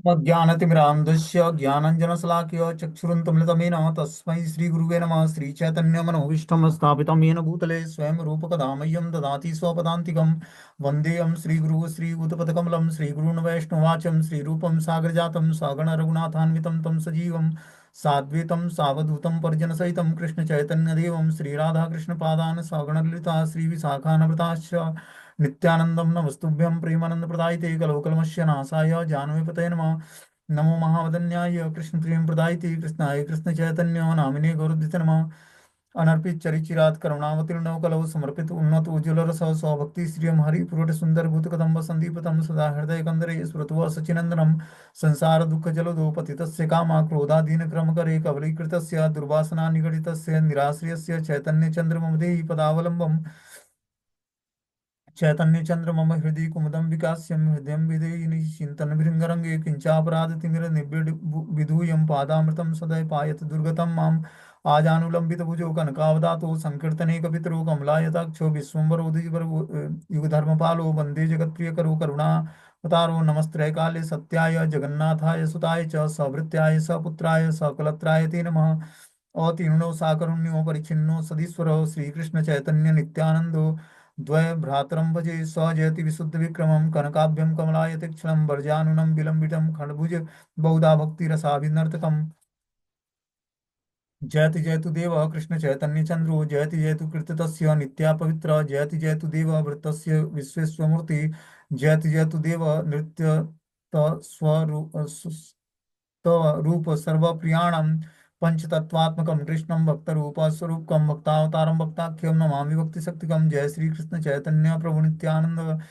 ज्ञानतिमिरान्धस्य ज्ञानञ्जनशलाकया चक्षुरुन्मिलितमेन तस्मै श्रीगुरुवे नमः। श्रीचैतन्यमनोभीष्टं स्थापितं येन भूतले स्वयं रूपकदा मह्यं ददाति स्वपदान्तिकं। वन्देऽहं श्रीगुरुः श्रीयुतपदकमलं श्रीगुरून् वैष्णवाचं श्रीरूपं सागरजातं सगण रघुनाथान्वितं तं सजीवं साद्वैतं सावधूतं परिजनसहितं कृष्णचैतन्यदेवं श्रीराधाकृष्णपादान् सगणललिता श्रीविशाखान्विताश्च नित्यानंदम नमस्तुभ्यं प्रेमानंदप्रदायिते कलोकलमस्य नाशाय जानवीपतये नमः। नमो महावदन्याय कृष्णप्रियं प्रदायिते कृष्णाय कृष्णचैतन्य नामिने गौरद्विते नमः। अनर्पित चरिचिरात करुणावतीर्णव कलौ समर्पित उन्नत उज्ज्वल रस स्वभक्ति श्रियम हरिपुरट सुंदर भूत कदम्ब संदीपतम सदा हृदय कंदरे स्मृत्वा सचिनंदनम संसार दुःख जलदो पतितस्य कामा क्रोधादीन क्रम करे कवलीकृतस्य दुर्वासना निगडितस्य निराश्रयस्य चैतन्य चंद्रमं देहि पदावलंबम्। चैतन्य चंद्र मम हृदय कुमुदम विकास्यम हृदय विदयि चिंतन भृंगरंगे किंचापराधतिमिर निबिड़ विधूयम पादामृतम सदय पायत दुर्गतम माम आजानुलंबित भुजो कनकावदातो संकीर्तने कपितरो कमलायताक्षो विश्वम्भरो द्विजवर युगधर्मपालो वंदे जगत्प्रिय करो करुणा अवतारो नमस्त्रय काले सत्याय जगन्नाथाय सुताय च सभृत्याय सपुत्राय सकलत्राय ते नमः। अतीर्णो साकरुण्यो परिच्छिन्नो सदीश्वरो श्रीकृष्ण चैतन्य नित्यानंदो द्वय भ्रातरं भजे स जयति विशुद्ध विक्रमं कनकाभ्यं कमलायतिक्षणं वर्जानुनं विलंबितं खण्डभुज बहुधा भक्तिरसाभिनर्तकम्। जयति जयतु देव कृष्ण चैतन्य चंद्रो जयति जयतु कीर्तितस्य नित्या पवित्र जयति जयतु देव वृत्तस्य विश्वेश्वमूर्ति जयति जयतु देव नृत्य स्वरूप रूप सर्वप्रियाणं पंचतत्वात्मकं कृष्णं भक्तरूप स्वरूपकं भक्तावतारं भक्ताख्यं नमामि भक्तिशक्तिकं। जय श्री कृष्ण चैतन्य प्रभु नित्यानंद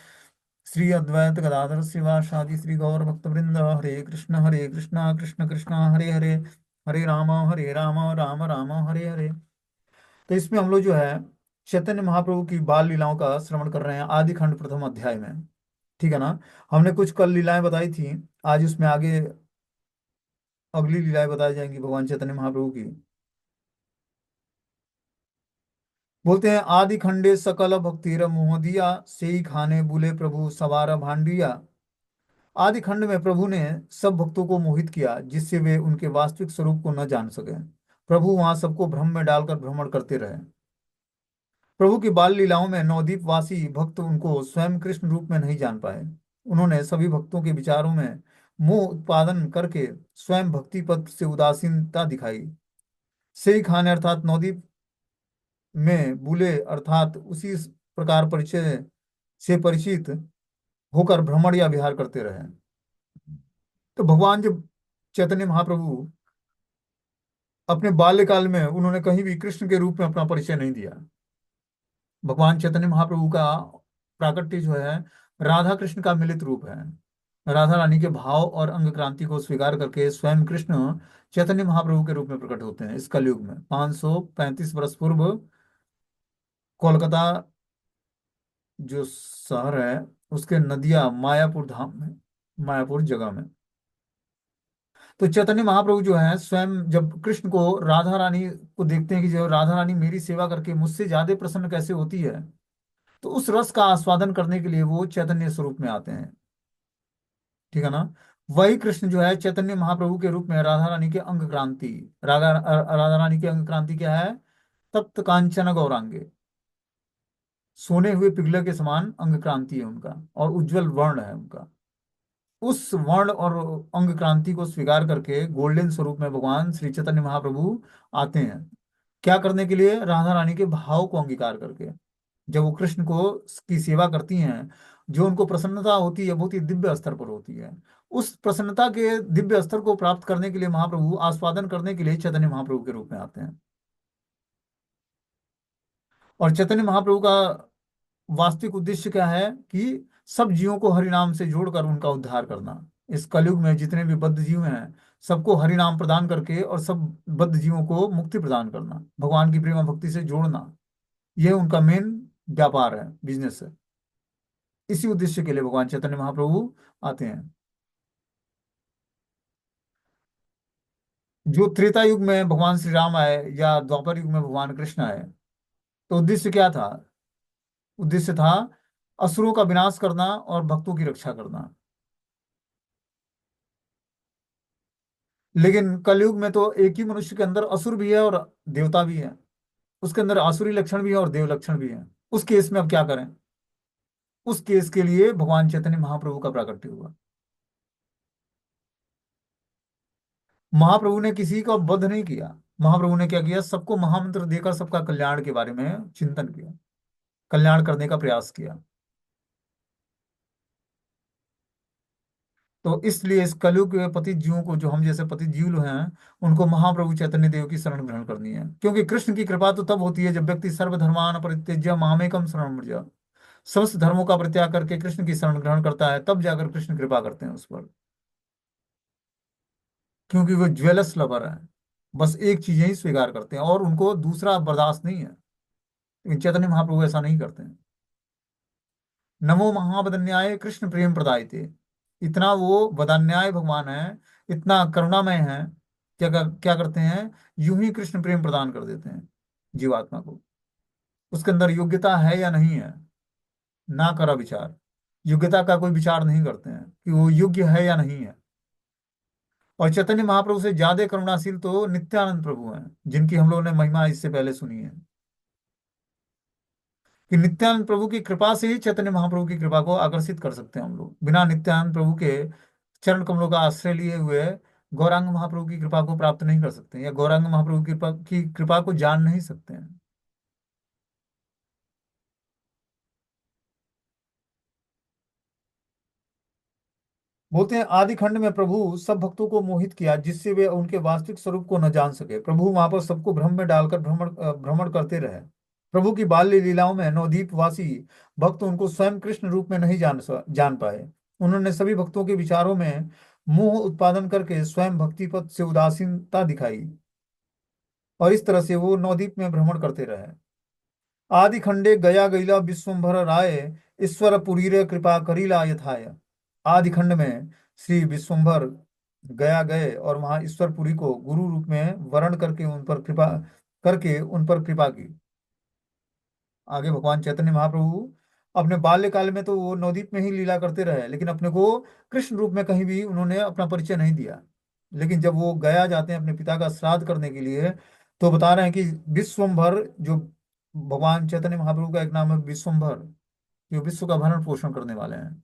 श्री अद्वैत गदाधर श्रीवासादि श्री गौर भक्तवृंद हरे कृष्ण कृष्ण कृष्ण हरे हरे हरे राम राम राम हरे हरे। तो इसमें हम लोग जो है चैतन्य महाप्रभु की बाल लीलाओं का श्रवण कर रहे हैं आदि खंड प्रथम अध्याय में। ठीक है ना। हमने कुछ कल लीलाएं बताई थी। आज उसमें आगे अगली लीलाएं बताई जाएंगी भगवान चैतन्य महाप्रभु की। बोलते हैं आदि खंडे सकल भक्तिर मोहदिया सेई खाने बुले प्रभु सवार भांडिया। आदि खंड में प्रभु ने सब भक्तों को मोहित किया जिससे वे उनके वास्तविक स्वरूप को न जान सके। प्रभु वहां सबको भ्रम में डालकर भ्रमण करते रहे। प्रभु की बाल लीलाओं में नवद्वीप वासी भक्त उनको स्वयं कृष्ण रूप में नहीं जान पाए। उन्होंने सभी भक्तों के विचारों में मोह उत्पादन करके स्वयं भक्ति पथ से उदासीनता दिखाई। सेई खान अर्थात नवद्वीप में बुले अर्थात उसी प्रकार परिचय से परिचित होकर भ्रमण या विहार करते रहे। तो भगवान जब चैतन्य महाप्रभु अपने बाल्यकाल में उन्होंने कहीं भी कृष्ण के रूप में अपना परिचय नहीं दिया। भगवान चैतन्य महाप्रभु का प्राकट्य जो है राधा कृष्ण का मिलित रूप है। राधा रानी के भाव और अंग क्रांति को स्वीकार करके स्वयं कृष्ण चैतन्य महाप्रभु के रूप में प्रकट होते हैं इस कलयुग में 535 वर्ष पूर्व कोलकाता जो शहर है उसके नदिया मायापुर धाम में मायापुर जगह में। तो चैतन्य महाप्रभु जो है स्वयं जब कृष्ण को राधा रानी को देखते हैं कि जो राधा रानी मेरी सेवा करके मुझसे ज्यादा प्रसन्न कैसे होती है तो उस रस का आस्वादन करने के लिए वो चैतन्य स्वरूप में आते हैं। ठीक है ना। वही कृष्ण जो है चैतन्य महाप्रभु के रूप में राधा रानी के अंग क्रांति राधा रानी के अंग क्रांति क्या है। तप्त कांचन गौरांगे सोने हुए पिघले के समान अंग क्रांति है उनका और उज्जवल वर्ण है उनका। उस वर्ण और अंग क्रांति को स्वीकार करके गोल्डन स्वरूप में भगवान श्री चैतन्य महाप्रभु आते हैं। क्या करने के लिए राधा रानी के भाव को अंगीकार करके जब वो कृष्ण को की सेवा करती हैं जो उनको प्रसन्नता होती है बहुत ही दिव्य स्तर पर होती है। उस प्रसन्नता के दिव्य स्तर को प्राप्त करने के लिए महाप्रभु आस्वादन करने के लिए चैतन्य महाप्रभु के रूप में आते हैं। और चैतन्य महाप्रभु का वास्तविक उद्देश्य क्या है कि सब जीवों को हरि नाम से जोड़कर उनका उद्धार करना। इस कलयुग में जितने भी बद्ध जीव हैं सबको हरि नाम प्रदान करके और सब बद्ध जीवों को मुक्ति प्रदान करना भगवान की प्रेम भक्ति से जोड़ना। यह उनका मेन व्यापार है बिजनेस है। इसी उद्देश्य के लिए भगवान चैतन्य महाप्रभु आते हैं। जो त्रेता युग में भगवान श्री राम आए या द्वापर युग में भगवान कृष्ण आए तो उद्देश्य क्या था। उद्देश्य था असुरों का विनाश करना और भक्तों की रक्षा करना। लेकिन कलयुग में तो एक ही मनुष्य के अंदर असुर भी है और देवता भी है। उसके अंदर आसुरी लक्षण भी है और देव लक्षण भी है। उस केस में अब क्या करें? उस केस के लिए भगवान चैतन्य महाप्रभु का प्राकट्य हुआ। महाप्रभु ने किसी का वध नहीं किया। महाप्रभु ने क्या किया? सबको महामंत्र देकर सबका कल्याण के बारे में चिंतन किया, कल्याण करने का प्रयास किया। तो इसलिए इस कलयुग के पतित जीवों को, जो हम जैसे पतित जीव हैं, उनको महाप्रभु चैतन्य देव की शरण ग्रहण करनी है। क्योंकि कृष्ण की कृपा तो तब होती है जब व्यक्ति सर्वधर्मान परित्यज्य मामेकम शरणं व्रज, समस्त धर्मों का परित्याग करके कृष्ण की शरण ग्रहण करता है, तब जाकर कृष्ण कृपा करते हैं उस पर। क्योंकि वो ज्वेलस लवर है, बस एक चीज ही स्वीकार करते हैं और उनको दूसरा बर्दाश्त नहीं है। लेकिन चैतन्य महाप्रभु ऐसा नहीं करते हैं। नमो महावदन्याय कृष्ण प्रेम प्रदायते, इतना वो वदान्याय भगवान है, इतना करुणामय है। क्या करते हैं? यूं ही कृष्ण प्रेम प्रदान कर देते हैं जीवात्मा को। उसके अंदर योग्यता है या नहीं है, ना करा विचार। योग्यता का कोई विचार नहीं करते हैं कि वो योग्य है या नहीं है। और चैतन्य महाप्रभु से ज्यादा करुणाशील तो नित्यानंद प्रभु हैं, जिनकी हम लोगों ने महिमा इससे पहले सुनी है। कि नित्यानंद प्रभु की कृपा से ही चैतन्य महाप्रभु की कृपा को आकर्षित कर सकते हैं हम लोग। बिना नित्यानंद प्रभु के चरण कमलों का आश्रय लिए हुए गौरांग महाप्रभु की कृपा को प्राप्त नहीं कर सकते, या गौरांग महाप्रभु की कृपा को जान नहीं सकते हैं। बोलते हैं आदि खंड में प्रभु सब भक्तों को मोहित किया, जिससे वे उनके वास्तविक स्वरूप को न जान सके। प्रभु वहां पर सबको भ्रम में डालकर भ्रमण करते रहे। प्रभु की बाल्य लीलाओं में नवद्वीप वासी भक्त उनको स्वयं कृष्ण रूप में नहीं जान पाए। उन्होंने सभी भक्तों के विचारों में मोह उत्पादन करके स्वयं भक्ति पथ से उदासीनता दिखाई, और इस तरह से वो नवद्वीप में भ्रमण करते रहे। आदि खंडे गया गैला विश्वम्भर राय, ईश्वर पुरीरे कृपा करीला यथाय। आदि खंड में श्री विश्वम्भर गया गए और वहां ईश्वरपुरी को गुरु रूप में वर्ण करके उन पर कृपा की। आगे भगवान चैतन्य महाप्रभु अपने बाल्यकाल में तो वो नवद्वीप में ही लीला करते रहे, लेकिन अपने को कृष्ण रूप में कहीं भी उन्होंने अपना परिचय नहीं दिया। लेकिन जब वो गया जाते हैं अपने पिता का श्राद्ध करने के लिए, तो बता रहे हैं कि विश्वम्भर, जो भगवान चैतन्य महाप्रभु का एक नाम है विश्वम्भर, जो विश्व का भरण पोषण करने वाले हैं।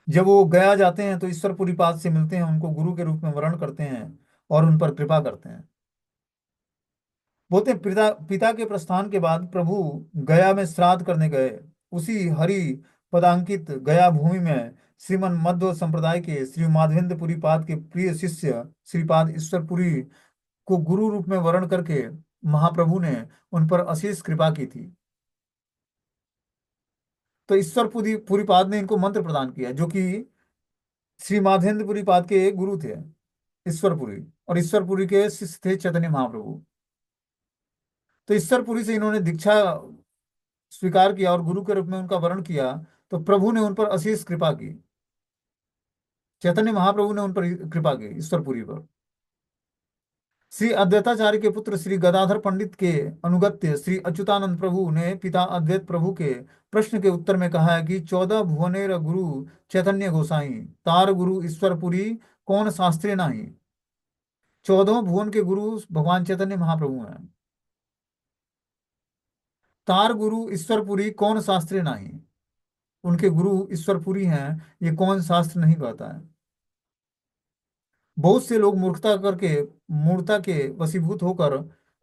जब वो गया जाते हैं तो ईश्वरपुरी पाद से मिलते हैं, उनको गुरु के रूप में वर्ण करते हैं और उन पर कृपा करते हैं। बोलते हैं पिता पिता के प्रस्थान के बाद प्रभु गया में श्राद्ध करने गए। उसी हरि पदांकित गया भूमि में श्रीमन मध्व संप्रदाय के श्री माधवेंद्र पाद के प्रिय शिष्य श्रीपाद ईश्वरपुरी को गुरु रूप में वर्ण करके महाप्रभु ने उन पर अशेष कृपा की थी। तो ईश्वरपुरी पुरीपाद ने इनको मंत्र प्रदान किया, जो कि श्री माधवेंद्र पाद के गुरु थे ईश्वरपुरी, और ईश्वरपुरी के शिष्य थे चैतन्य महाप्रभु। तो ईश्वरपुरी से इन्होंने दीक्षा स्वीकार किया और गुरु के रूप में उनका वर्ण किया। तो प्रभु ने उन पर अशेष कृपा की। चैतन्य महाप्रभु ने उन पर कृपा की ईश्वरपुरी पर। श्री अद्वैताचार्य के पुत्र श्री गदाधर पंडित के अनुगत्य श्री अच्युतानंद प्रभु ने पिता अद्वैत प्रभु के प्रश्न के उत्तर में कहा है कि 14 भुवनेर गुरु चैतन्य गोसाई, तार गुरु ईश्वरपुरी कौन शास्त्रे नाही। 14 भुवन के गुरु भगवान चैतन्य महाप्रभु हैं। तार गुरु ईश्वरपुरी कौन शास्त्रे नाही, उनके गुरु ईश्वरपुरी हैं, ये कौन शास्त्र नहीं कहता है। बहुत से लोग मूर्खता के वशीभूत होकर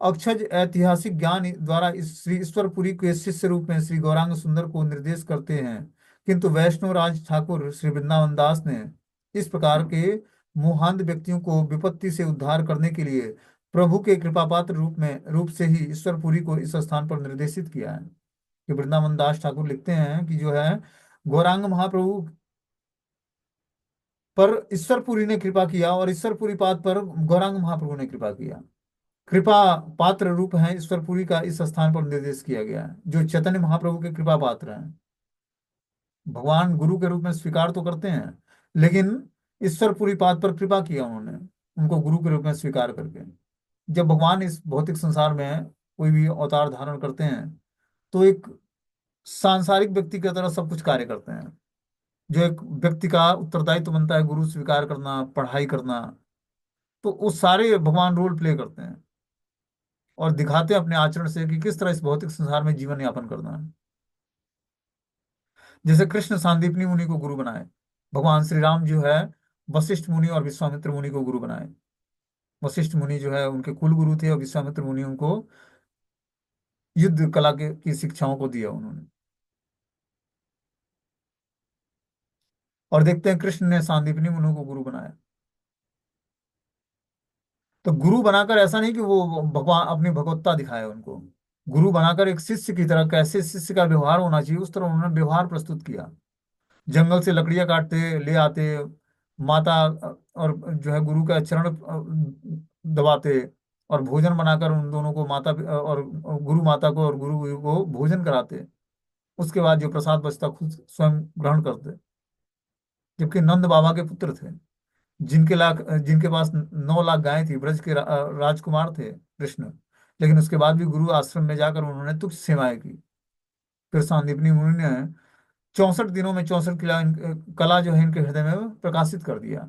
अक्षज ऐतिहासिक ज्ञान द्वारा इस श्री ईश्वरपुरी के शिष्य रूप में श्री गौरांग सुंदर को निर्देश करते हैं। किंतु वैष्णव राज ठाकुर श्री वृंदावन दास ने इस प्रकार के मोहांध व्यक्तियों को विपत्ति से उद्धार करने के लिए प्रभु के कृपापात्र रूप से ही ईश्वरपुरी को इस स्थान पर निर्देशित किया है। कि वृंदावन दास ठाकुर लिखते हैं कि जो है गौरांग महाप्रभु पर ईश्वरपुरी ने कृपा किया और ईश्वरपुरी पाद पर गौरांग महाप्रभु ने कृपा किया। कृपा पात्र रूप है ईश्वरपुरी का इस स्थान पर निर्देश किया गया है, जो चैतन्य महाप्रभु के कृपा पात्र हैं। भगवान गुरु के रूप में स्वीकार तो करते हैं, लेकिन ईश्वरपुरी पाद पर कृपा किया उन्होंने, उनको गुरु के रूप में स्वीकार करके। जब भगवान इस भौतिक संसार में कोई भी अवतार धारण करते हैं, तो एक सांसारिक व्यक्ति की तरह सब कुछ कार्य करते हैं। जो एक व्यक्ति का उत्तरदायित्व बनता है, गुरु स्वीकार करना, पढ़ाई करना, तो उस सारे भगवान रोल प्ले करते हैं और दिखाते हैं अपने आचरण से कि किस तरह इस भौतिक संसार में जीवन यापन करना है। जैसे कृष्ण सांदीपनी मुनि को गुरु बनाए, भगवान श्री राम जो है वशिष्ठ मुनि और विश्वामित्र मुनि को गुरु बनाए। वशिष्ठ मुनि जो है उनके कुल गुरु थे और विश्वामित्र मुनि उनको युद्ध कला के की शिक्षाओं को दिया उन्होंने। और देखते हैं कृष्ण ने सांदीपनी मुनि को गुरु बनाया। तो गुरु बनाकर ऐसा नहीं कि वो भगवान अपनी भगवत्ता दिखाए उनको, गुरु बनाकर एक शिष्य की तरह कैसे शिष्य का व्यवहार होना चाहिए उस तरह उन्होंने व्यवहार प्रस्तुत किया। जंगल से लकड़ियां काटते ले आते, माता और जो है गुरु का चरण दबाते और भोजन बनाकर उन दोनों को माता और गुरु माता को और गुरु को भोजन कराते। उसके बाद जो प्रसाद बचता खुद स्वयं ग्रहण करते। जबकि नंद बाबा के पुत्र थे, जिनके पास 9 लाख गायें थी, ब्रज के राजकुमार थे कृष्ण, लेकिन उसके बाद भी गुरु आश्रम में जाकर उन्होंने तुच्छ सेवाएं की। फिर सांदीपनी मुनि ने 64 दिनों में 64 कला जो है इनके हृदय में प्रकाशित कर दिया।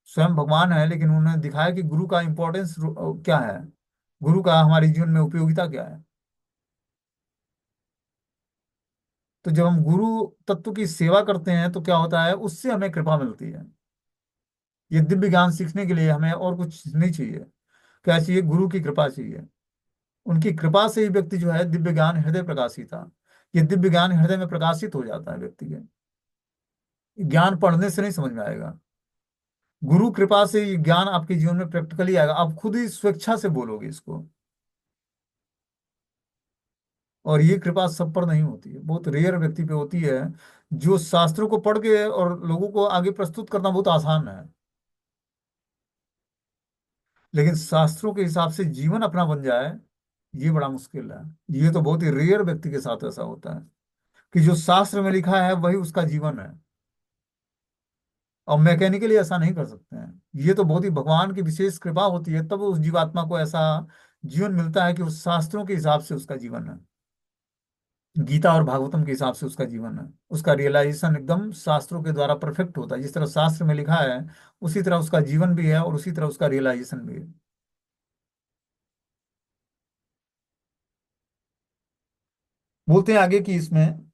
स्वयं भगवान है लेकिन उन्होंने दिखाया कि गुरु का इंपॉर्टेंस क्या है, गुरु का हमारे जीवन में उपयोगिता क्या है। तो जब हम गुरु तत्व की सेवा करते हैं तो क्या होता है, उससे हमें कृपा मिलती है। ये दिव्य ज्ञान सीखने के लिए हमें और कुछ नहीं चाहिए। क्या चाहिए, गुरु की कृपा चाहिए। उनकी कृपा से ही व्यक्ति जो है दिव्य ज्ञान हृदय प्रकाशित था, ये दिव्य ज्ञान हृदय में प्रकाशित हो जाता है व्यक्ति के। ज्ञान पढ़ने से नहीं समझ में आएगा, गुरु कृपा से ये ज्ञान आपके जीवन में प्रैक्टिकली आएगा, आप खुद ही स्वेच्छा से बोलोगे इसको। और ये कृपा सब पर नहीं होती है, बहुत रेयर व्यक्ति पे होती है। जो शास्त्रों को पढ़ के और लोगों को आगे प्रस्तुत करना बहुत आसान है, लेकिन शास्त्रों के हिसाब से जीवन अपना बन जाए ये बड़ा मुश्किल है। ये तो बहुत ही रेयर व्यक्ति के साथ ऐसा होता है कि जो शास्त्र में लिखा है वही उसका जीवन है। और मैकेनिकली ऐसा नहीं कर सकते हैं, ये तो बहुत ही भगवान की विशेष कृपा होती है, तब उस जीवात्मा को ऐसा जीवन मिलता है कि उस शास्त्रों के हिसाब से उसका जीवन है, गीता और भागवतम के हिसाब से उसका जीवन है। उसका रियलाइजेशन एकदम शास्त्रों के द्वारा परफेक्ट होता है, जिस तरह शास्त्र में लिखा है उसी तरह उसका जीवन भी है और उसी तरह उसका रियलाइजेशन भी है। बोलते हैं आगे कि इसमें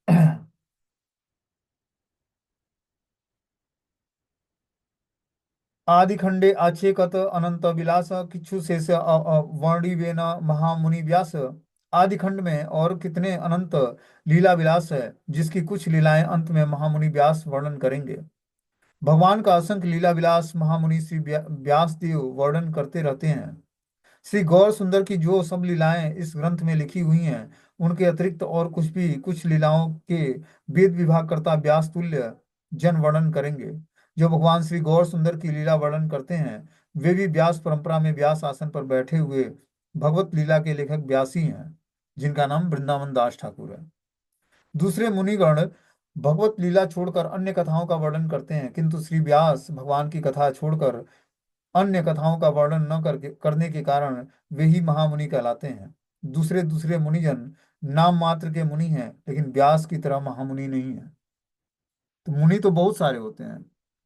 आदि खंडे आच्छेकत अनंत विलास किच्छु शेष वर्णिवेन महामुनि व्यास। आदि खंड में और कितने अनंत लीला विलास है जिसकी कुछ लीलाएं अंत में महामुनि व्यास वर्णन करेंगे। भगवान का असंख्य लीला विलास महामुनि श्री व्यास देव वर्णन करते रहते हैं। श्री गौर सुंदर की जो सब लीलाएं इस ग्रंथ में लिखी हुई हैं उनके अतिरिक्त और कुछ लीलाओं के वेद विभाग करता व्यास तुल्य जन वर्णन करेंगे। जो भगवान श्री गौर सुंदर की लीला वर्णन करते हैं वे भी व्यास परंपरा में व्यास आसन पर बैठे हुए भगवत लीला के लेखक व्यासी हैं, जिनका नाम वृंदावन दास ठाकुर है। दूसरे मुनिगण भगवत लीला छोड़कर अन्य कथाओं का वर्णन करते हैं, किंतु श्री व्यास भगवान की कथा छोड़कर अन्य कथाओं का वर्णन न करने के कारण वे ही महामुनि कहलाते हैं। दूसरे दूसरे मुनिजन नाम मात्र के मुनि हैं लेकिन व्यास की तरह महामुनि नहीं है। तो मुनि तो बहुत सारे होते हैं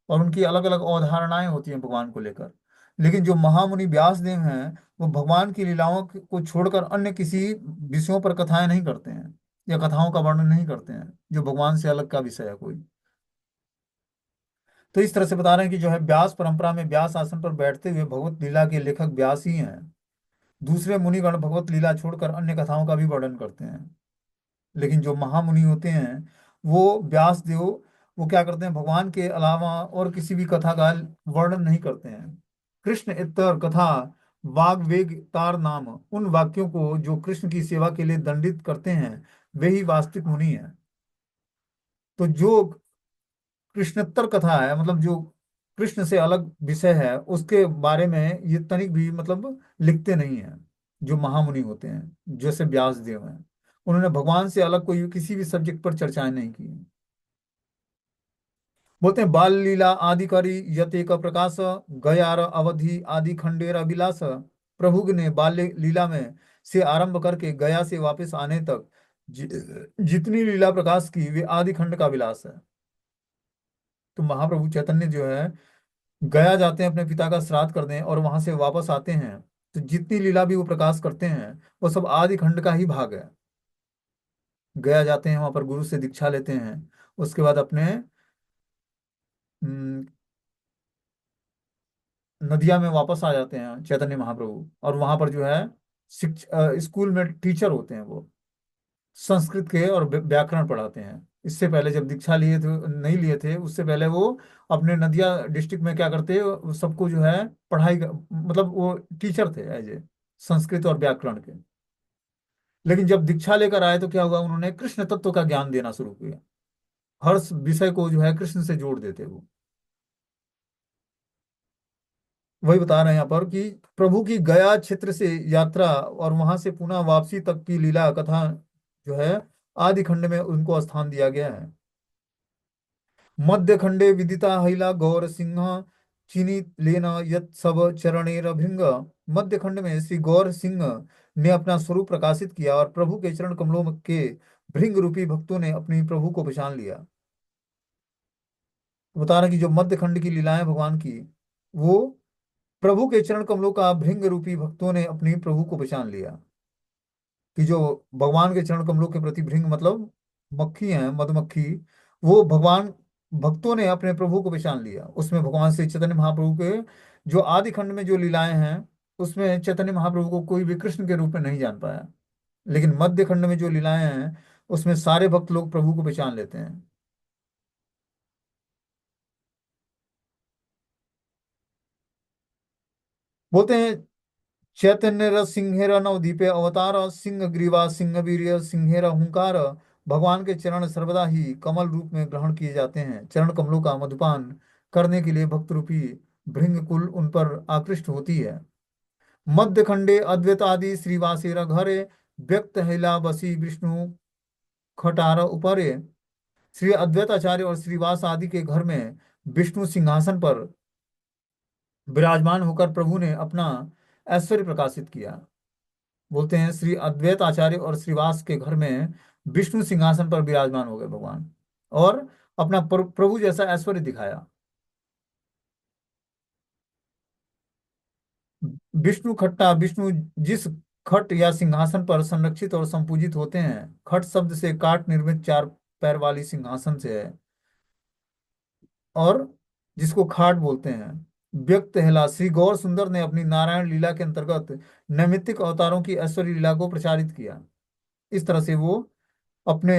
और उनकी अलग अलग अवधारणाएं होती हैं भगवान को लेकर, लेकिन जो महामुनि व्यासदेव हैं वो भगवान की लीलाओं को छोड़कर अन्य किसी विषयों पर कथाएं नहीं करते हैं या कथाओं का वर्णन नहीं करते हैं जो भगवान से अलग का विषय है कोई। तो इस तरह से बता रहे हैं कि जो है व्यास परंपरा में व्यास आसन पर बैठते हुए भगवत लीला के लेखक व्यास ही हैं। दूसरे मुनिगण भगवत लीला छोड़कर अन्य कथाओं का भी वर्णन करते हैं, लेकिन जो महामुनि होते हैं वो व्यास देव वो क्या करते हैं, भगवान के अलावा और किसी भी कथा का वर्णन नहीं करते हैं। कृष्ण इतर कथा वाग वेग तार नाम, उन वाक्यों को जो कृष्ण की सेवा के लिए दंडित करते हैं वे ही वास्तविक मुनि हैं। तो जो कृष्णोत्तर कथा है मतलब जो कृष्ण से अलग विषय है उसके बारे में ये तनिक भी मतलब लिखते नहीं है। जो महामुनि होते हैं जैसे व्यास देव हैं उन्होंने भगवान से अलग कोई किसी भी सब्जेक्ट पर चर्चाएं नहीं की। बोलते हैं बाल लीला आदि करी यते का प्रकाश गयार अवधि आदि खंडेर अभिलाष। प्रभु ने बाल्य लीला में से आरंभ करके गया से वापस आने तक जि, जितनी लीला प्रकाश की वे आदि खंड का विलास है। तो महाप्रभु चैतन्य जो है गया जाते हैं अपने पिता का श्राद्ध कर दें और वहां से वापस आते हैं, तो जितनी लीला भी वो प्रकाश करते हैं वो सब आदि खंड का ही भाग है। गया जाते हैं, वहां पर गुरु से दीक्षा लेते हैं, उसके बाद अपने हम्म, नदिया में वापस आ जाते हैं चैतन्य महाप्रभु, और वहां पर जो है स्कूल में टीचर होते हैं वो, संस्कृत के और व्याकरण पढ़ाते हैं। इससे पहले जब दीक्षा लिए थे, नहीं लिए थे, उससे पहले वो अपने नदिया डिस्ट्रिक्ट में क्या करते, वो सबको जो है मतलब वो टीचर थे एज ए संस्कृत और व्याकरण के। लेकिन जब दीक्षा लेकर आए तो क्या हुआ, उन्होंने कृष्ण तत्व का ज्ञान देना शुरू किया। हर विषय को जो है कृष्ण से जोड़ देते वो। वही बता रहे हैं यहाँ पर कि प्रभु की गया क्षेत्र से यात्रा और वहां से पुनः वापसी तक की लीला कथा जो है आदि खंड में उनको स्थान दिया गया है। मध्य खंडे विदिता महिला गौर सिंह चीनी लेना यत सब चरणेर भृंग। मध्य खंड में श्री गौर सिंह ने अपना स्वरूप प्रकाशित किया और प्रभु के चरण कमलों के भृंग रूपी भक्तों ने अपनी प्रभु को पहचान लिया। बता रहे कि जो मध्य खंड की लीलाएं भगवान की, वो प्रभु के चरण कमलों का भृंग रूपी भक्तों ने अपनी प्रभु को पहचान लिया। कि जो भगवान के चरण कमलों के प्रति भृंग मतलब मक्खी है, मधुमक्खी, वो भगवान भक्तों ने अपने प्रभु को पहचान लिया। उसमें भगवान श्री चैतन्य महाप्रभु के जो आदि खंड में जो लीलाएं हैं, उसमें चैतन्य महाप्रभु को कोई भी कृष्ण के रूप में नहीं जान पाया। लेकिन मध्य खंड में जो लीलाएं हैं, उसमें सारे भक्त लोग प्रभु को पहचान लेते हैं। बोलते हैं चैतन्य रस सिंहेर नवदीपे अवतार सिंह ग्रीवा सिंह वीर्य सिंहेर हुंकार। भगवान के चरण सर्वदा ही कमल रूप में ग्रहण किए जाते हैं। चरण कमलों का मधुपान करने के लिए भक्त रूपी भृंग कुल उन पर आकृष्ट होती है। मध्य खंडे अद्वैत आदि श्रीवासेर घरे व्यक्त हैला बसी विष्णु खटार उपरे। श्री अद्वैत आचार्य और श्रीवास आदि के घर में विष्णु सिंहासन पर विराजमान होकर प्रभु ने अपना ऐश्वर्य प्रकाशित किया। बोलते हैं श्री अद्वैत आचार्य और श्रीवास के घर में विष्णु सिंहासन पर विराजमान हो गए भगवान, और अपना प्रभु जैसा ऐश्वर्य दिखाया। विष्णु खट्टा, विष्णु जिस खट या सिंहासन पर संरक्षित और संपूजित होते हैं, खट शब्द से काठ निर्मित चार पैर वाली सिंहासन से है, और जिसको खाट बोलते हैं। व्यक्त हेला श्री गौर सुंदर ने अपनी नारायण लीला के अंतर्गत नैमित्तिक अवतारों की ऐश्वर्य लीला को प्रचारित किया। इस तरह से वो अपने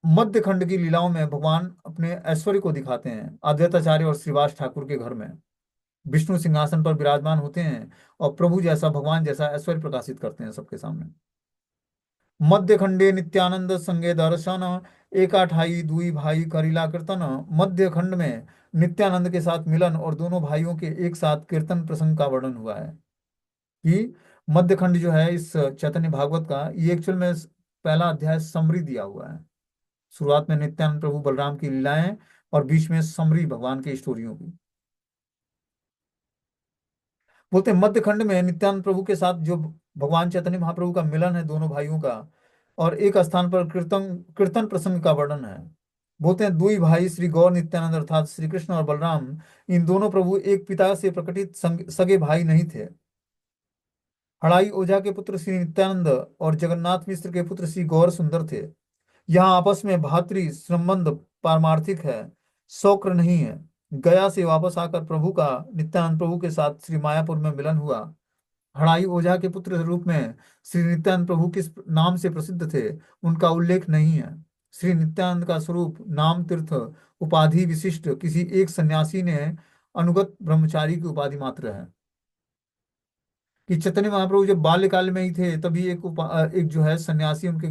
मध्य खंड की लीलाओं में भगवान अपने ऐश्वर्य को दिखाते हैं। अद्वैताचार्य और श्रीवास ठाकुर के घर में विष्णु सिंहासन पर विराजमान होते हैं और प्रभु जैसा भगवान जैसा ऐश्वर्य प्रकाशित करते हैं सबके सामने। मध्य खंडे नित्यानंद संगे दर्शन एका ठाई दुई भाई करीला कीर्तन। मध्य खंड में नित्यानंद के साथ मिलन और दोनों भाइयों के एक साथ कीर्तन प्रसंग का वर्णन हुआ है। कि मध्य खंड जो है इस चैतन्य भागवत का, ये एक्चुअल में पहला अध्याय समरी दिया हुआ है। शुरुआत में नित्यानंद प्रभु बलराम की लीलाएं और बीच में समरी भगवान की स्टोरियों की। बोलते हैं मध्य खंड में नित्यानंद प्रभु के साथ जो भगवान चैतन्य महाप्रभु का मिलन है दोनों भाइयों का, और एक स्थान पर कीर्तन कीर्तन प्रसंग का वर्णन है। बोलते हैं दुई भाई श्री गौर नित्यानंद अर्थात श्री कृष्ण और बलराम, इन दोनों प्रभु एक पिता से प्रकटित सगे भाई नहीं थे। हड़ाई ओझा के पुत्र श्री नित्यानंद और जगन्नाथ मिश्र के पुत्र श्री गौर सुंदर थे। यहाँ आपस में भातृ संबंध पारमार्थिक है, शौक्र नहीं है। गया से वापस आकर प्रभु का नित्यानंद प्रभु के साथ श्री मायापुर में मिलन हुआ। हड़ाई ओझा के पुत्र रूप में श्री नित्यानंद प्रभु किस नाम से प्रसिद्ध थे, उनका उल्लेख नहीं है। श्री नित्यानंद का स्वरूप नाम तीर्थ उपाधि विशिष्ट किसी एक सन्यासी ने अनुगत ब्रह्मचारी की उपाधि मात्र है। कि चैतन्य महाप्रभु जब बाल्यकाल में ही थे तभी एक जो है सन्यासी उनके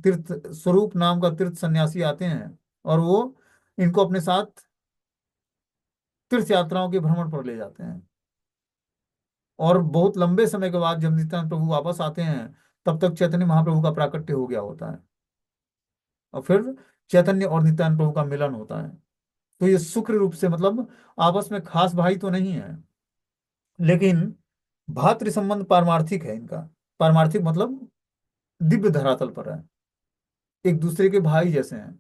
तीर्थ स्वरूप नाम का तीर्थ सन्यासी आते हैं, और वो इनको अपने साथ तीर्थ यात्राओं के भ्रमण पर ले जाते हैं। और बहुत लंबे समय के बाद जब नित्यानंद प्रभु वापस आते हैं, तब तक चैतन्य महाप्रभु का प्राकट्य हो गया होता है, और फिर चैतन्य और नित्यानंद प्रभु का मिलन होता है। तो ये शुक्र रूप से मतलब आपस में खास भाई तो नहीं है, लेकिन भातृ संबंध पारमार्थिक है इनका। पारमार्थिक मतलब दिव्य धरातल पर है, एक दूसरे के भाई जैसे हैं।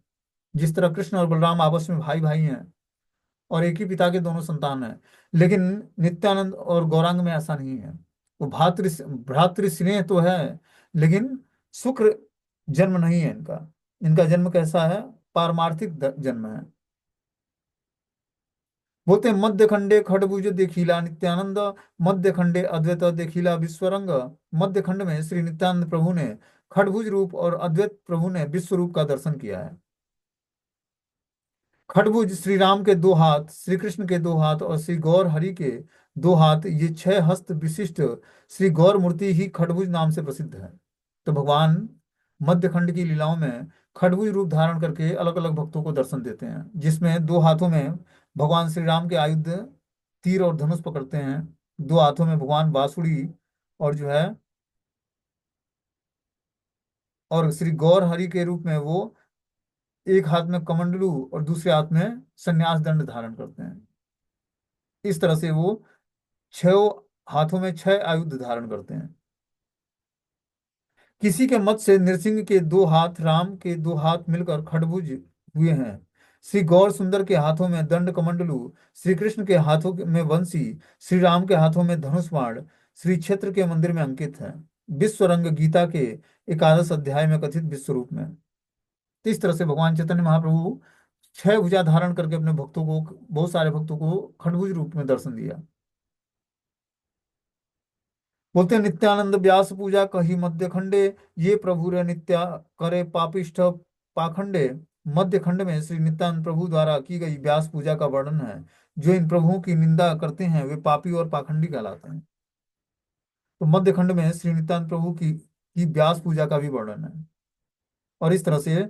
जिस तरह कृष्ण और बलराम आपस में भाई भाई हैं, और एक ही पिता के दोनों संतान हैं। लेकिन नित्यानंद और गौरांग में ऐसा नहीं है। वो भ्रातृ स्नेह तो है, लेकिन शुक्र जन्म नहीं है इनका। इनका जन्म कैसा है? पारमार्थिक जन्म है। बोलते हैं मध्य खंडे खडभुज देखिला नित्यानंद, मध्य खंडे अद्वैत देखिला विश्वरंग। मध्य खंड में श्री नित्यानंद प्रभु ने खडभुज रूप और अद्वैत प्रभु ने विश्व रूप का दर्शन किया है। खडभुज श्री राम के दो हाथ, श्री कृष्ण के दो हाथ और श्री गौर हरि के दो हाथ, ये छह हस्त विशिष्ट श्री गौर मूर्ति ही खडभुज नाम से प्रसिद्ध है। तो भगवान मध्य खंड की लीलाओं में खडभुज रूप धारण करके अलग अलग भक्तों को दर्शन देते हैं, जिसमें दो हाथों में भगवान श्री राम के आयुध तीर और धनुष पकड़ते हैं, दो हाथों में भगवान बांसुरी और जो है, और श्री गौर हरि के रूप में वो एक हाथ में कमंडलू और दूसरे हाथ में संन्यास दंड धारण करते हैं। इस तरह से वो छह हाथों में छह आयुध धारण करते हैं। किसी के मत से नृसिंह के दो हाथ, राम के दो हाथ मिलकर खडभुज हुए हैं। श्री गौर सुंदर के हाथों में दंड कमंडलू, श्री कृष्ण के हाथों में वंशी, श्री राम के हाथों में धनुष बाण श्री क्षेत्र के मंदिर में अंकित है। विश्व रंग गीता के एकादश अध्याय में कथित विश्व रूप में। तो इस तरह से भगवान चैतन्य महाप्रभु छह भुजा धारण करके अपने भक्तों को, बहुत सारे भक्तों को खडभुज रूप में दर्शन दिया। बोलते हैं, नित्यानंद व्यास पूजा कही मध्य खंडे, ये प्रभु रे नित्या करे पापिष्ठ पाखंडे। मध्य खंड में श्री नित्यानंद प्रभु द्वारा की गई व्यास पूजा का वर्णन है। जो इन प्रभुओं की निंदा करते हैं वे पापी और पाखंडी कहलाते हैं। तो मध्य खंड में श्री नित्यानंद प्रभु की व्यास पूजा का भी वर्णन है। और इस तरह से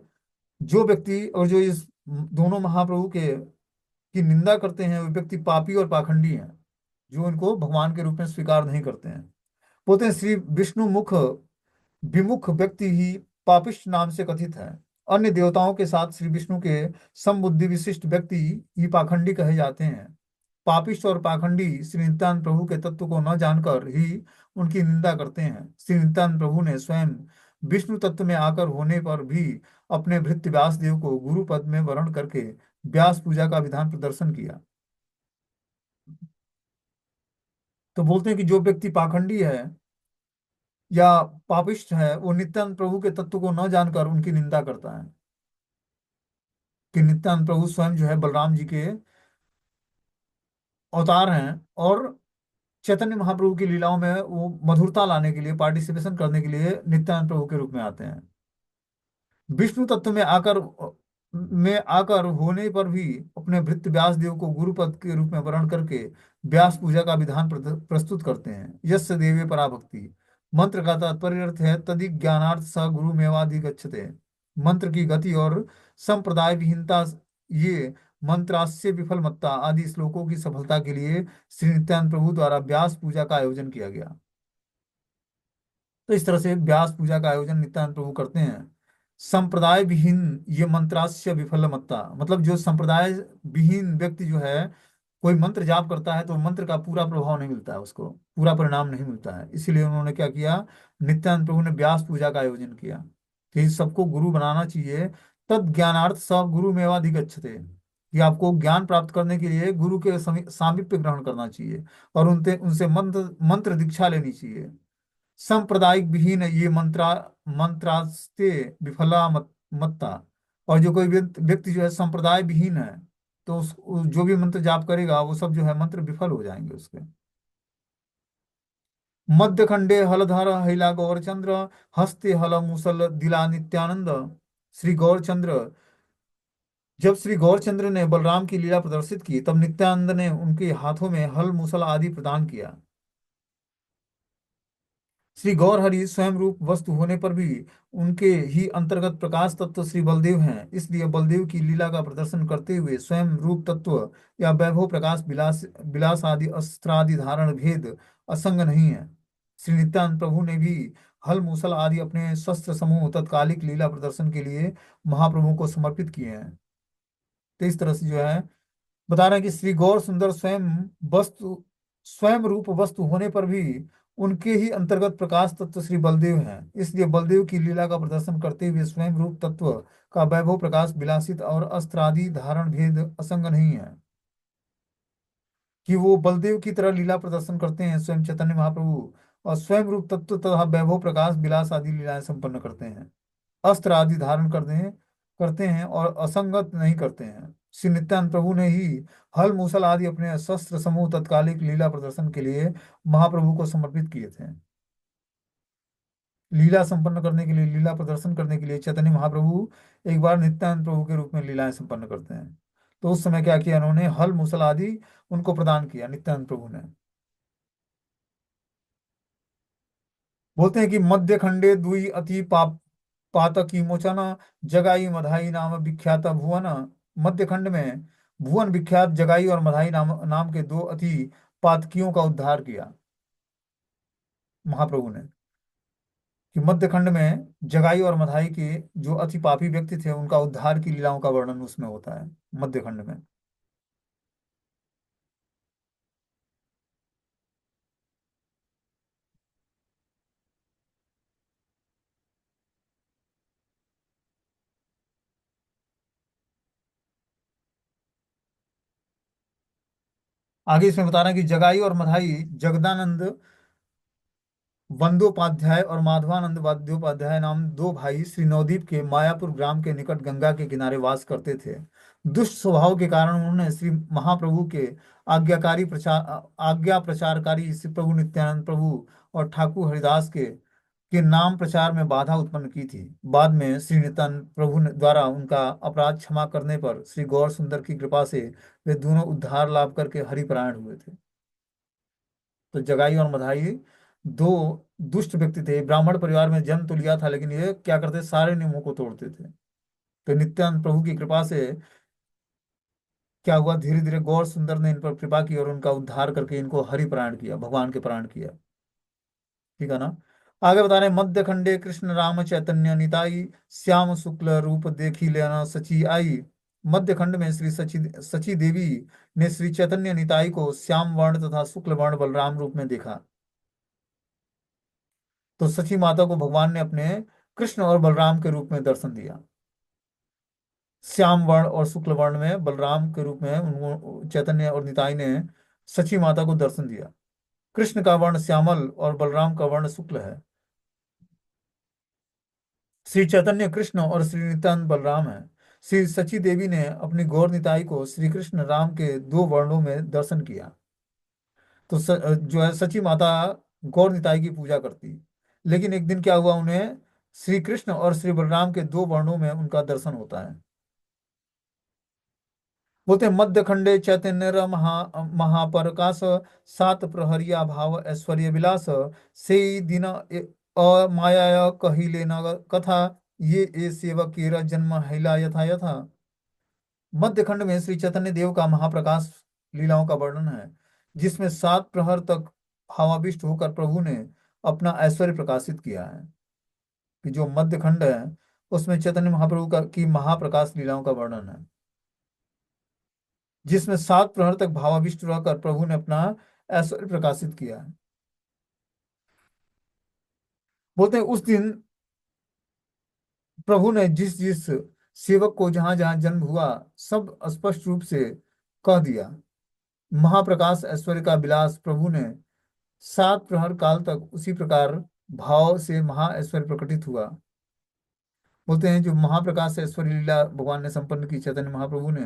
जो व्यक्ति और जो इस दोनों महाप्रभु के की निंदा करते हैं वे व्यक्ति पापी और पाखंडी हैं, जो इनको भगवान के रूप में स्वीकार नहीं करते हैं। बोलते हैं, श्री विष्णु मुख विमुख व्यक्ति ही पापिष्ठ नाम से कथित है। अन्य देवताओं के साथ श्री विष्णु के समबुद्धि विशिष्ट व्यक्ति ही पाखंडी कहे जाते हैं। पापिष्ठ और पाखंडी श्री नित्यानंद प्रभु के तत्व को न जानकर ही उनकी निंदा करते हैं। श्री नित्यानंद प्रभु ने स्वयं विष्णु तत्व में आकर होने पर भी अपने भृत्य व्यास देव को गुरु पद में वर्ण करके व्यास पूजा का विधान प्रदर्शन किया। तो बोलते हैं कि जो व्यक्ति पाखंडी है या पापिष्ठ है वो नित्यानंद प्रभु के तत्व को न जानकर उनकी निंदा करता है। कि नित्यानंद प्रभु स्वयं जो है बलराम जी के अवतार हैं, और चैतन्य महाप्रभु की लीलाओं में वो मधुरता लाने के लिए, पार्टिसिपेशन करने के लिए नित्यानंद प्रभु के रूप में आते हैं। विष्णु तत्व में आकर होने पर भी अपने भृत्य व्यास देव को गुरु पद के रूप में वर्ण करके व्यास पूजा का विधान प्रस्तुत करते हैं। यस्य देवे पराभक्ति मंत्र का तात्पर्य अर्थ है तदि ज्ञानार्थ स गुरु मेवाधिगच्छते। मंत्र की गति और संप्रदाय विहीनता, ये मंत्रास्य विफल मत्ता आदि श्लोकों की सफलता के लिए श्री नित्यानंद प्रभु द्वारा व्यास पूजा का आयोजन किया गया। तो इस तरह से व्यास पूजा का आयोजन नित्यानंद प्रभु करते हैं। संप्रदाय विहीन ये मंत्रास्य विफल मत्ता, मतलब जो संप्रदाय विहीन व्यक्ति जो है कोई मंत्र जाप करता है तो मंत्र का पूरा प्रभाव नहीं मिलता है, उसको पूरा परिणाम नहीं मिलता है। इसीलिए उन्होंने क्या किया, नित्यानंद प्रभु ने व्यास पूजा का आयोजन किया कि सबको गुरु बनाना चाहिए। तद ज्ञानार्थ सब गुरु मेवाधिगच्छते, कि आपको ज्ञान प्राप्त करने के लिए गुरु के सामीप्य ग्रहण करना चाहिए और उनसे उनसे मंत्र मंत्र दीक्षा लेनी चाहिए। सांप्रदायिक विहीन ये मंत्रास्ते विफला मत्ता, और जो कोई व्यक्ति जो है संप्रदाय विहीन है तो जो भी मंत्र जाप करेगा वो सब जो है मंत्र विफल हो जाएंगे उसके। मध्य खंडे हलधर हिला गौरचंद्र, हस्ते हल मुसल दिला नित्यानंद। श्री गौरचंद्र, जब श्री गौरचंद्र ने बलराम की लीला प्रदर्शित की तब नित्यानंद ने उनके हाथों में हल मुसल आदि प्रदान किया। श्री गौर हरि स्वयं रूप वस्तु होने पर भी उनके ही अंतर्गत प्रकाश तत्व श्री बलदेव हैं, इसलिए बलदेव की लीला का प्रदर्शन करते हुए स्वयं रूप तत्व या वैभव प्रकाश विलास विलास आदि अस्त्रादि धारण भेद असंग नहीं है। श्री नित्यानंद प्रभु ने भी हल मूसल आदि अपने शस्त्र समूह तत्कालिक लीला प्रदर्शन के लिए महाप्रभु को समर्पित किए हैं। तो इस तरह से जो है बता रहे हैं कि श्री गौर सुंदर वस्तु स्वयं रूप वस्तु होने पर भी उनके ही अंतर्गत प्रकाश तत्व श्री बलदेव हैं, इसलिए बलदेव की लीला का प्रदर्शन करते हुए स्वयं रूप तत्व का वैभव प्रकाश विलासित और अस्त्र आदि धारण भेद असंग नहीं है। कि वो बलदेव की तरह लीला प्रदर्शन करते हैं, स्वयं चैतन्य महाप्रभु, और स्वयं रूप तत्व तथा वैभव प्रकाश विलास आदि लीलाएं संपन्न करते हैं, अस्त्र आदि धारण करते हैं और असंगत नहीं करते हैं। श्री नित्यानंद प्रभु ने ही हल मूसल आदि अपने शस्त्र समूह तत्कालिक लीला प्रदर्शन के लिए महाप्रभु को समर्पित किए थे। लीला संपन्न करने के लिए, लीला प्रदर्शन करने के लिए चैतन्य महाप्रभु एक बार नित्यानंद प्रभु के रूप में लीलाएं संपन्न करते हैं। तो उस समय क्या किया उन्होंने, हल मूसल आदि उनको प्रदान किया नित्यानंद प्रभु ने। बोलते हैं कि मध्य खंडे दुई अति पाप पातकी मोचन जगाई मधाई नाम विख्यात भुवन। मध्य खंड में भुवन विख्यात जगाई और मधाई नाम के दो अति पातकियों का उद्धार किया महाप्रभु ने। कि मध्य खंड में जगाई और मधाई के जो अति पापी व्यक्ति थे उनका उद्धार की लीलाओं का वर्णन उसमें होता है मध्य खंड में। आगे इसमें बता रहे हैं कि जगाई और मधाई जगदानंद बंदोपाध्याय और माधवानंद बंदोपाध्याय नाम दो भाई श्री नवदीप के मायापुर ग्राम के निकट गंगा के किनारे वास करते थे। दुष्ट स्वभाव के कारण उन्होंने श्री महाप्रभु के आज्ञा प्रचारकारी श्री प्रभु नित्यानंद प्रभु और ठाकुर हरिदास के नाम प्रचार में बाधा उत्पन्न की थी। बाद में श्री नित्यानंद प्रभु द्वारा उनका अपराध क्षमा करने पर श्री गौर सुंदर की कृपा से वे दोनों उद्धार लाभ करके हरिपरायण हुए थे। तो जगाई और मधाई दो दुष्ट व्यक्ति थे, ब्राह्मण परिवार में जन्म तो लिया था लेकिन ये क्या करते, सारे नियमों को तोड़ते थे। तो नित्यानंद प्रभु की कृपा से क्या हुआ, धीरे धीरे गौर सुंदर ने इन पर कृपा की और उनका उद्धार करके इनको हरिपरायण किया, भगवान के प्राण किया। ठीक है ना। आगे बता रहे हैं, मध्य खंडे कृष्ण राम चैतन्य निताई श्याम शुक्ल रूप देखी लेना सची आई। मध्य खंड में श्री सची देवी ने श्री चैतन्य निताई को श्याम वर्ण तथा शुक्ल वर्ण बलराम रूप में देखा। तो सची माता को भगवान ने अपने कृष्ण और बलराम के रूप में दर्शन दिया। श्याम वर्ण और शुक्ल वर्ण में बलराम के रूप में उनको चैतन्य और निताई ने सची माता को दर्शन दिया। कृष्ण का वर्ण श्यामल और बलराम का वर्ण शुक्ल है। श्री चैतन्य कृष्ण और श्री नित्यानंद बलराम है। श्री सची देवी ने अपनी गौर निताई को श्री कृष्ण राम के दो वर्णों में दर्शन किया। तो जो है सची माता गौर निताई की पूजा करती, लेकिन एक दिन क्या हुआ, उन्हें श्री कृष्ण और श्री बलराम के दो वर्णों में उनका दर्शन होता है। बोलते हैं, मध्य खंडे चैतन्य महापरकाश सात प्रहरिया भाव ऐश्वर्य विलास से दिन अमाया कहिले न कथा ये ए सेवक जन्म हैला यथा यथा। मध्य खंड में श्री चैतन्य देव का महाप्रकाश लीलाओं का वर्णन है, जिसमें सात प्रहर तक भावाविष्ट होकर प्रभु ने अपना ऐश्वर्य प्रकाशित किया है। कि जो मध्य खंड है उसमें चैतन्य महाप्रभु का की महाप्रकाश लीलाओं का वर्णन है, जिसमें सात प्रहर तक भावाविष्ट रहकर प्रभु ने अपना ऐश्वर्य प्रकाशित किया है। बोलते हैं, उस दिन प्रभु ने जिस जिस सेवक को जहां जहां जन्म हुआ सब स्पष्ट रूप से कह दिया। महाप्रकाश ऐश्वर्य का विलास प्रभु ने सात प्रहर काल तक उसी प्रकार भाव से महा ऐश्वर्य प्रकटित हुआ। बोलते हैं, जो महाप्रकाश ऐश्वर्य लीला भगवान ने संपन्न की चैतन्य महाप्रभु ने,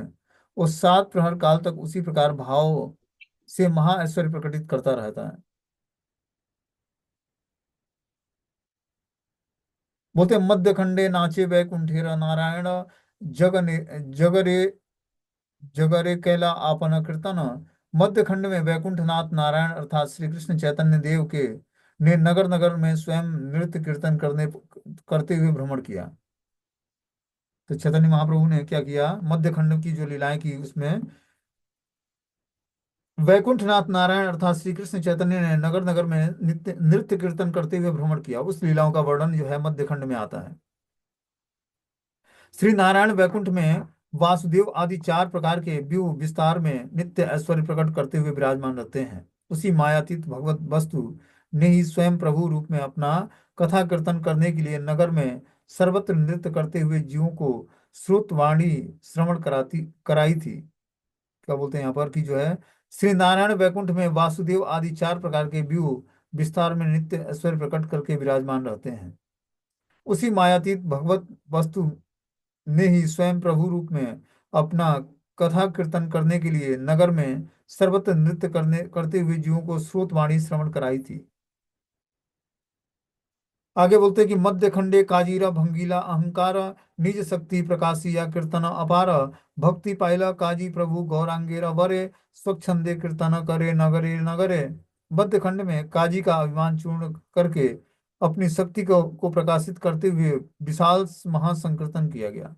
वो सात प्रहर काल तक उसी प्रकार भाव से महा ऐश्वर्य प्रकटित करता रहता है। बोलते हैं, मध्य खंडे नाचे वैकुंठेर नारायण जगने जगरे जगरे कैला आपन कीर्तन। मध्य खंड में वैकुंठनाथ नारायण अर्थात श्री कृष्ण चैतन्य देव के ने नगर नगर में स्वयं नृत्य कीर्तन करते हुए भ्रमण किया। तो चैतन्य महाप्रभु ने क्या किया, मध्य खंड की जो लीलाएं की उसमें वैकुंठनाथ नारायण अर्थात श्री कृष्ण चैतन्य ने नगर नगर में नित्य नृत्य कीर्तन करते हुए भ्रमण किया। उस लीलाओं का वर्णन जो है मध्य खंड में आता है। श्री नारायण वैकुंठ में वासुदेव आदि चार प्रकार के व्यूह विस्तार में नित्य ऐश्वर्य प्रकट करते हुए विराजमान रहते हैं। उसी मायातीत भगवत वस्तु ने ही स्वयं प्रभु रूप में अपना कथा कीर्तन करने के लिए नगर में सर्वत्र नृत्य करते हुए जीवों को श्रुतवाणी श्रवण कराई थी। क्या बोलते हैं यहाँ पर कि जो है श्री नारायण वैकुंठ में वासुदेव आदि चार प्रकार के व्यू विस्तार में नित्य ऐश्वर्य प्रकट करके विराजमान रहते हैं। उसी मायातीत भगवत वस्तु ने ही स्वयं प्रभु रूप में अपना कथा कीर्तन करने के लिए नगर में सर्वत्र नृत्य करते हुए जीवों को श्रोत वाणी श्रवण कराई थी। आगे बोलते हैं कि मध्य खंडे काजीरा भंगीला अहंकार निज शक्ति प्रकाशिया कीर्तन अपार भक्ति पाइला काजी प्रभु गौरांगेरा वरे स्वच्छंदे कीर्तन करे नगरे नगरे। मध्य खंड में काजी का अभिमान चूर्ण करके अपनी शक्ति को प्रकाशित करते हुए विशाल महासंकीर्तन किया गया।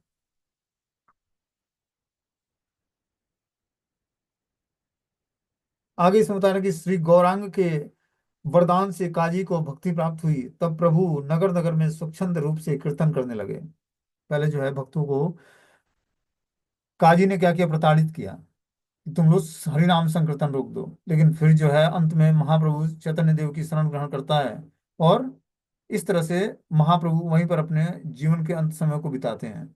आगे इसमें बता रहे हैं कि श्री गौरांग के वरदान से काजी को भक्ति प्राप्त हुई। तब प्रभु नगर नगर में स्वच्छंद रूप से कीर्तन करने लगे। पहले जो है भक्तों को काजी ने क्या किया, प्रताड़ित किया कि तुम लोग हरिनाम संकीर्तन रोक दो, लेकिन फिर जो है अंत में महाप्रभु चैतन्य देव की शरण ग्रहण करता है और इस तरह से महाप्रभु वहीं पर अपने जीवन के अंत समय को बिताते हैं।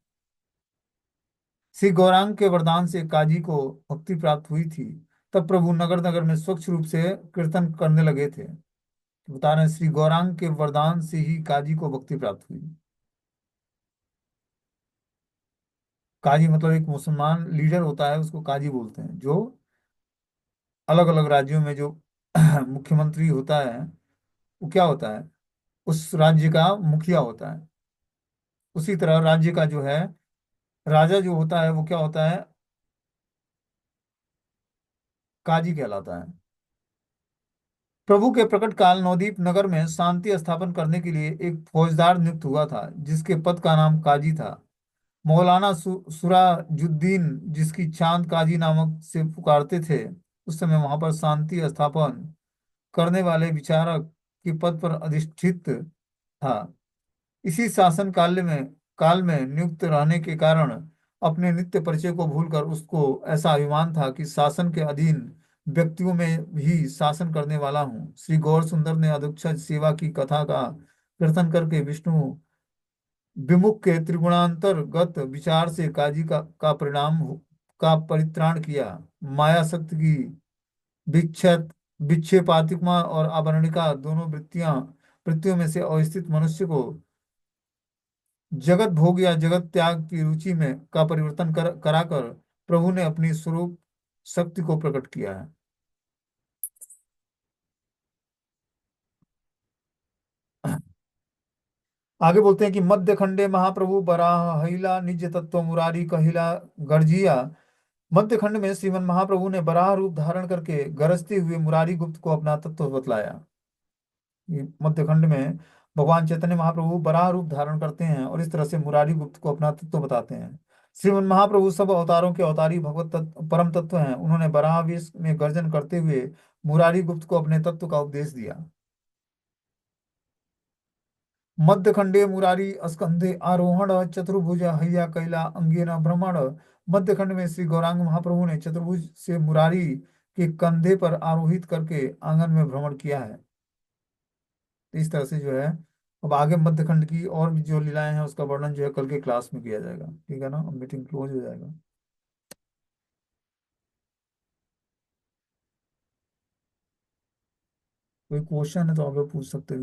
श्री गौरांग के वरदान से काजी को भक्ति प्राप्त हुई थी। तब प्रभु नगर नगर में स्वच्छ रूप से कीर्तन करने लगे थे। बता रहे हैं श्री गौरांग के वरदान से ही काजी को भक्ति प्राप्त हुई। काजी मतलब एक मुसलमान लीडर होता है, उसको काजी बोलते हैं, जो अलग अलग राज्यों में जो मुख्यमंत्री होता है वो क्या होता है, उस राज्य का मुखिया होता है। उसी तरह राज्य का जो है राजा जो होता है वो क्या होता है, काजी कहलाता है। प्रभु के प्रकट काल नवदीप नगर में शांति स्थापन करने के लिए एक फौजदार नियुक्त हुआ था जिसके पद का नाम काजी था। मौलाना सुराजुद्दीन, जिसकी चांद काजी नामक से पुकारते थे, उस समय वहां पर शांति स्थापन करने वाले विचारक के पद पर अधिष्ठित था। इसी शासन काल में नियुक्त रहने के कारण अपने नित्य परिचय को भूलकर उसको ऐसा अभिमान था कि शासन के अधीन व्यक्तियों में भी शासन करने वाला हूँ। श्री गौर सुंदर ने अधोक्षज सेवा की कथा का कीर्तन करके विष्णु विमुख के त्रिगुणांतरगत विचार से काजी का परित्राण किया। माया शक्ति की विक्षेप विक्षेपात्मिका और आभरणिका दोनों वृत्तियों में से अवस्थित मनुष्य को जगत भोग या जगत त्याग की रुचि में का परिवर्तन कराकर प्रभु ने अपनी स्वरूप शक्ति को प्रकट किया है। आगे बोलते हैं कि मध्य खंडे महाप्रभु बराह हिला निज तत्व मुरारी कहिला गर्जिया। मध्य खंड में श्रीमन महाप्रभु ने बराह रूप धारण करके गरजते हुए मुरारी गुप्त को अपना तत्व बतलाया। ये मध्य खंड में भगवान चैतन्य महाप्रभु बराह रूप धारण करते हैं और इस तरह से मुरारी गुप्त को अपना तत्व बताते हैं। श्रीमन महाप्रभु सब अवतारों के अवतारी भगवत परम तत्व हैं। उन्होंने बराह वेश में गर्जन करते हुए मुरारी गुप्त को अपने तत्व का उपदेश दिया। मध्य खंडे मुरारी स्कंधे आरोहण चतुर्भुज हैया कैला अंगेन भ्रमण। मध्य खंड में श्री गौरांग महाप्रभु ने चतुर्भुज से मुरारी के कंधे पर आरोहित करके आंगन में भ्रमण किया है। तो इस तरह से जो है अब आगे मध्य खंड की और भी जो लीलाएं हैं उसका वर्णन जो है कल के क्लास में किया जाएगा। ठीक है ना, अब मीटिंग क्लोज हो जाएगा। कोई क्वेश्चन है तो आप लोग पूछ सकते हो।